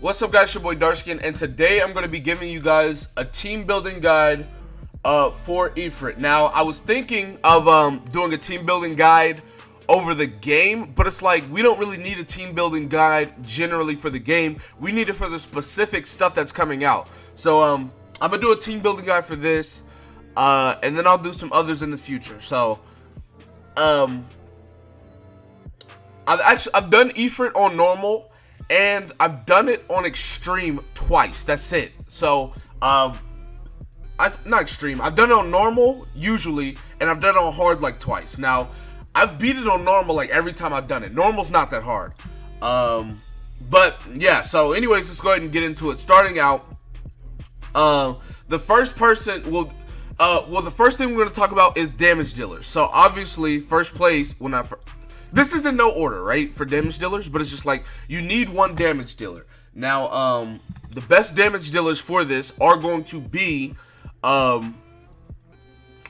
What's up, guys? Your boy DarkSkin, and today I'm going to be giving you guys a team building guide for IFRIT. Now, I was thinking of doing a team building guide over the game, but it's like we don't really need a team building guide generally for the game. We need it for the specific stuff that's coming out. So I'm gonna do a team building guide for this, and then I'll do some others in the future. So I've done IFRIT on normal, and I've done it on extreme twice. That's it. So not extreme. I've done it on normal usually, and I've done it on hard like twice. Now I've beat it on normal like every time I've done it. Normal's not that hard. But yeah, so anyways, let's go ahead and get into it. Starting out, the first person the first thing we're going to talk about is damage dealers. So obviously, first place, this is in no order, right, for damage dealers, but it's just like you need one damage dealer. Now, the best damage dealers for this are going to be,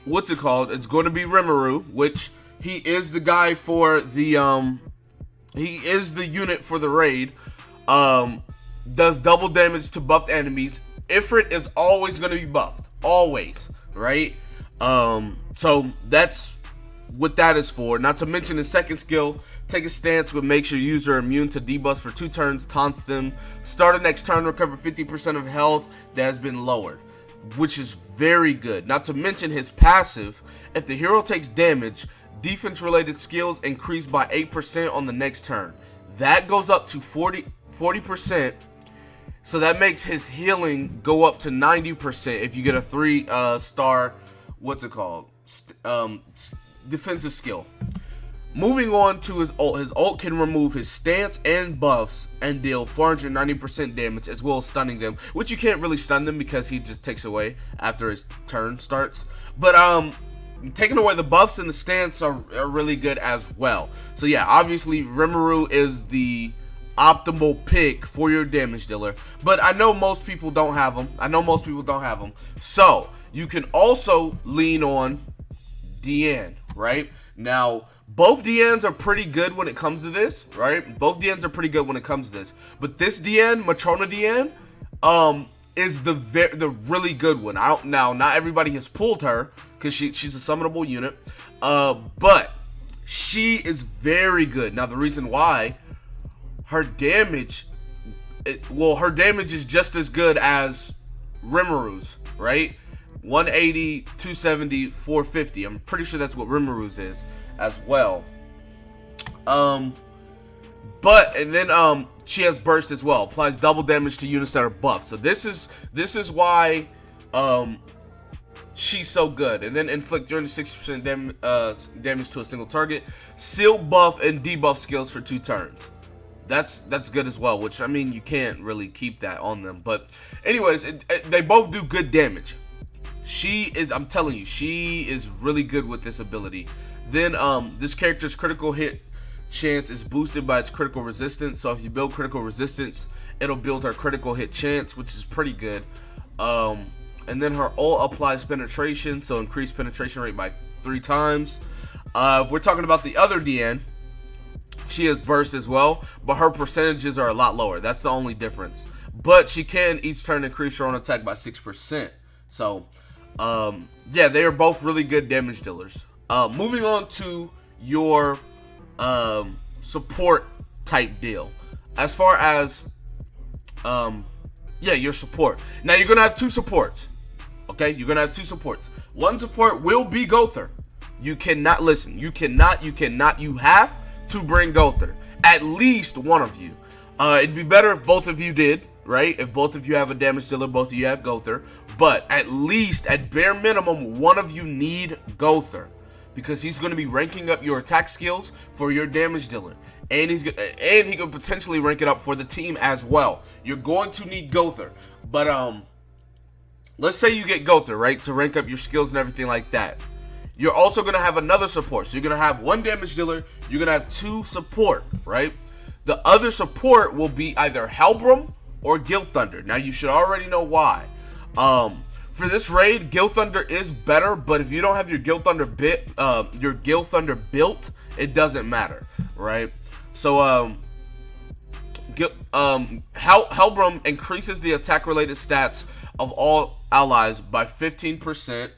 what's it called? It's going to be Rimuru, which he is the guy for the, he is the unit for the raid. Does double damage to buffed enemies. IFRIT is always going to be buffed, always, right? So that's what that is for. Not to mention his second skill, take a stance which makes your user immune to debuffs for 2 turns, taunts them, start a next turn, recover 50% of health that has been lowered, which is very good. Not to mention his passive, if the hero takes damage, defense related skills increase by 8% on the next turn. That goes up to 40%, so that makes his healing go up to 90% if you get a 3-star, what's it called, defensive skill. Moving on to his ult can remove his stance and buffs and deal 490% damage as well as stunning them, which you can't really stun them because he just takes away after his turn starts. But taking away the buffs and the stance are really good as well. So yeah, obviously Rimuru is the optimal pick for your damage dealer, but I know most people don't have them. So you can also lean on DN, right? Now, both DNs are pretty good when it comes to this, right? Both DNs are pretty good when it comes to this. But this DN, Matrona DN, is the really good one. Now, not everybody has pulled her because she's a summonable unit, but she is very good. Now, the reason why, her damage, her damage is just as good as Rimuru's, right? 180, 270, 450. I'm pretty sure that's what Rimuru's is as well. And then she has burst as well. Applies double damage to units that are buffed. So this is why she's so good. And then inflict 360% damage to a single target. Seal buff and debuff skills for 2 turns. That's good as well, which I mean you can't really keep that on them. But anyways, they both do good damage. I'm telling you, she is really good with this ability. Then this character's critical hit chance is boosted by its critical resistance. So if you build critical resistance, it'll build her critical hit chance, which is pretty good. And then her ult applies penetration, so increase penetration rate by 3 times. If we're talking about the other DN, she has burst as well, but her percentages are a lot lower. That's the only difference. But she can each turn increase her own attack by 6%. So yeah, they are both really good damage dealers. Moving on to your support type deal. As far as yeah, your support. Now you're gonna have 2 supports. Okay, you're gonna have 2 supports. One support will be Gowther. You cannot listen. You have to bring Gowther. At least one of you. It'd be better if both of you did, right? If both of you have a damage dealer, both of you have Gowther. But at least, at bare minimum, one of you need Gowther, because he's going to be ranking up your attack skills for your damage dealer, and he could potentially rank it up for the team as well. You're going to need Gowther, but let's say you get Gowther, right, to rank up your skills and everything like that. You're also going to have another support. So you're going to have 1 damage dealer, you're going to have 2 support, right? The other support will be either Helbram or Guild Thunder. Now you should already know why. For this raid, Guild Thunder is better, but if you don't have your Guild Thunder built, it doesn't matter, right? So Helbram increases the attack-related stats of all allies by 15%.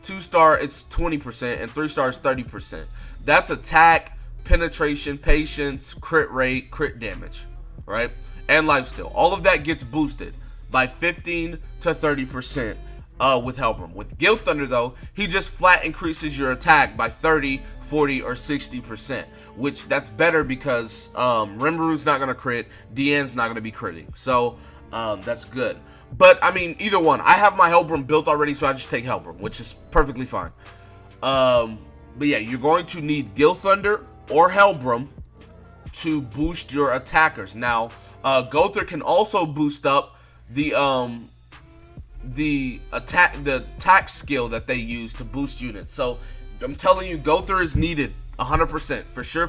2-star, it's 20%, and 3-star is 30%. That's attack, penetration, patience, crit rate, crit damage, right? And lifesteal. All of that gets boosted by 15 to 30% with Helbram. With Guild Thunder, though, he just flat increases your attack by 30, 40, or 60%, which that's better because Rimru's not going to crit, Deanne's not going to be critting. So that's good. But, I mean, either one. I have my Helbram built already, so I just take Helbram, which is perfectly fine. But yeah, you're going to need Guild Thunder or Helbram to boost your attackers. Now, Gother can also boost up the attack skill that they use to boost units. So, I'm telling you, Gother is needed 100%. For sure.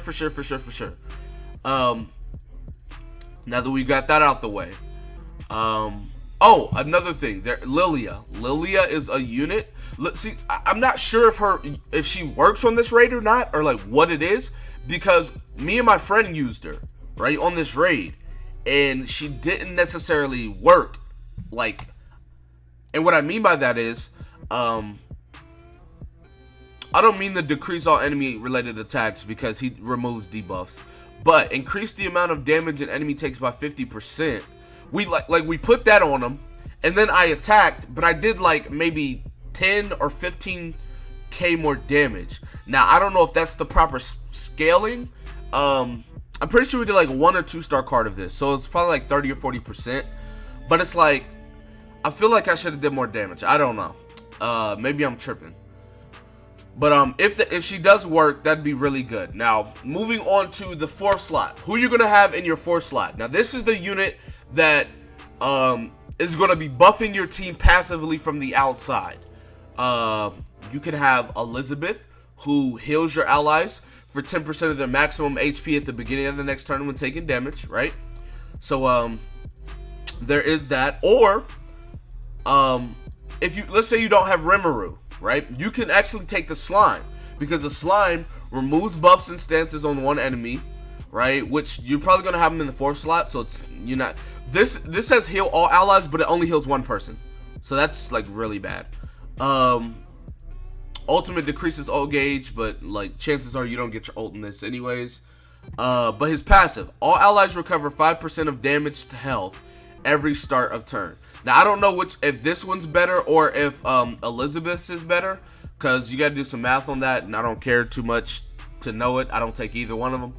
Now that we got that out the way. Oh, another thing. Lilia. Lilia is a unit. Let's see. I'm not sure if she works on this raid or not, or like what it is, because me and my friend used her right on this raid, and she didn't necessarily work. Like, and what I mean by that is, I don't mean to decrease all enemy-related attacks because he removes debuffs, but increase the amount of damage an enemy takes by 50%. We we put that on him, and then I attacked, but I did like maybe 10 or 15k more damage. Now I don't know if that's the proper scaling. I'm pretty sure we did like 1 or 2-star card of this, so it's probably like 30 or 40%. But it's like, I feel like I should have did more damage. I don't know. Maybe I'm tripping. But if she does work, that'd be really good. Now, moving on to the 4th slot. Who you're gonna have in your 4th slot? Now, this is the unit that is gonna be buffing your team passively from the outside. You can have Elizabeth, who heals your allies for 10% of their maximum HP at the beginning of the next turn when taking damage, right? So there is that. Or if let's say you don't have Rimuru, right? You can actually take the Slime, because the Slime removes buffs and stances on one enemy, right? Which you're probably gonna have them in the 4th slot, so you're not. This says heal all allies, but it only heals one person, so that's like really bad. Ultimate decreases ult gauge, but like chances are you don't get your ult in this anyways. But his passive, all allies recover 5% of damage to health every start of turn. Now I don't know if this one's better or if Elizabeth's is better, because you got to do some math on that, and I don't care too much to know it. I don't take either one of them.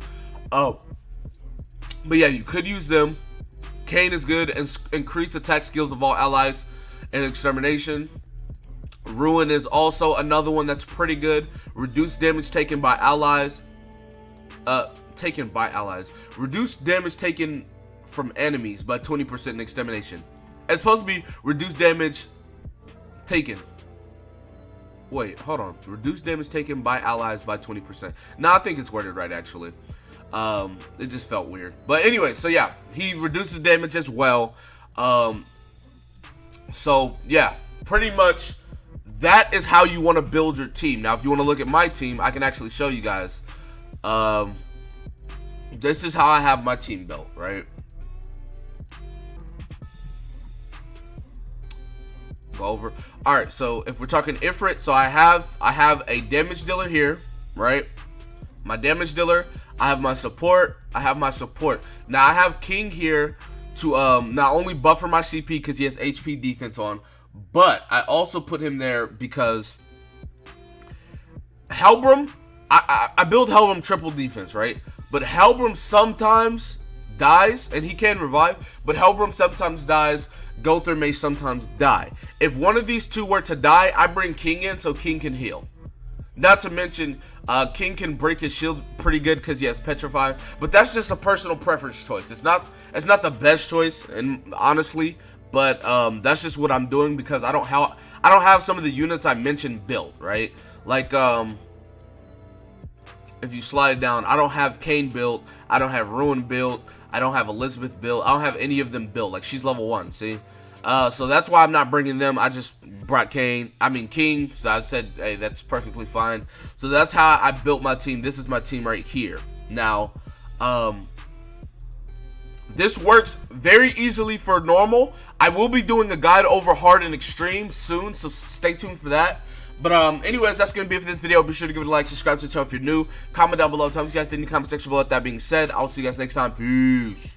But yeah, you could use them. Kane is good, and increase attack skills of all allies and extermination. Ruin is also another one that's pretty good. Reduce damage taken by allies. Reduce damage taken from enemies by 20% in extermination. It's supposed to be reduce damage taken. Wait, hold on. Reduce damage taken by allies by 20%. No, I think it's worded right, actually. It just felt weird. But anyway, so yeah, he reduces damage as well. So yeah, pretty much that is how you want to build your team. Now, if you want to look at my team, I can actually show you guys. This is how I have my team built, right? Go over. All right, so if we're talking IFRIT, so I have a damage dealer here, right? My damage dealer. I have my support. Now I have King here to not only buffer my CP because he has HP defense on, but I also put him there because Helbram, I build Helbram triple defense, right? But Helbram sometimes dies, and he can revive, but Helbram sometimes dies. Gother may sometimes die. If one of these two were to die, I bring King in so King can heal. Not to mention, King can break his shield pretty good because he has Petrify, but that's just a personal preference choice. It's not the best choice, and honestly, but that's just what I'm doing because I don't have some of the units I mentioned built, right? Like if you slide down, I don't have Kane built, I don't have Ruin built, I don't have Elizabeth built, I don't have any of them built. Like, she's level 1, see? So that's why I'm not bringing them. I just brought King, so I said, hey, that's perfectly fine. So that's how I built my team. This is my team right here. Now, This works very easily for normal. I will be doing a guide over hard and extreme soon, so stay tuned for that. But anyways, that's going to be it for this video. Be sure to give it a like, subscribe to the channel if you're new. Comment down below. Tell me what you guys did in the comment section below. That being said, I'll see you guys next time. Peace.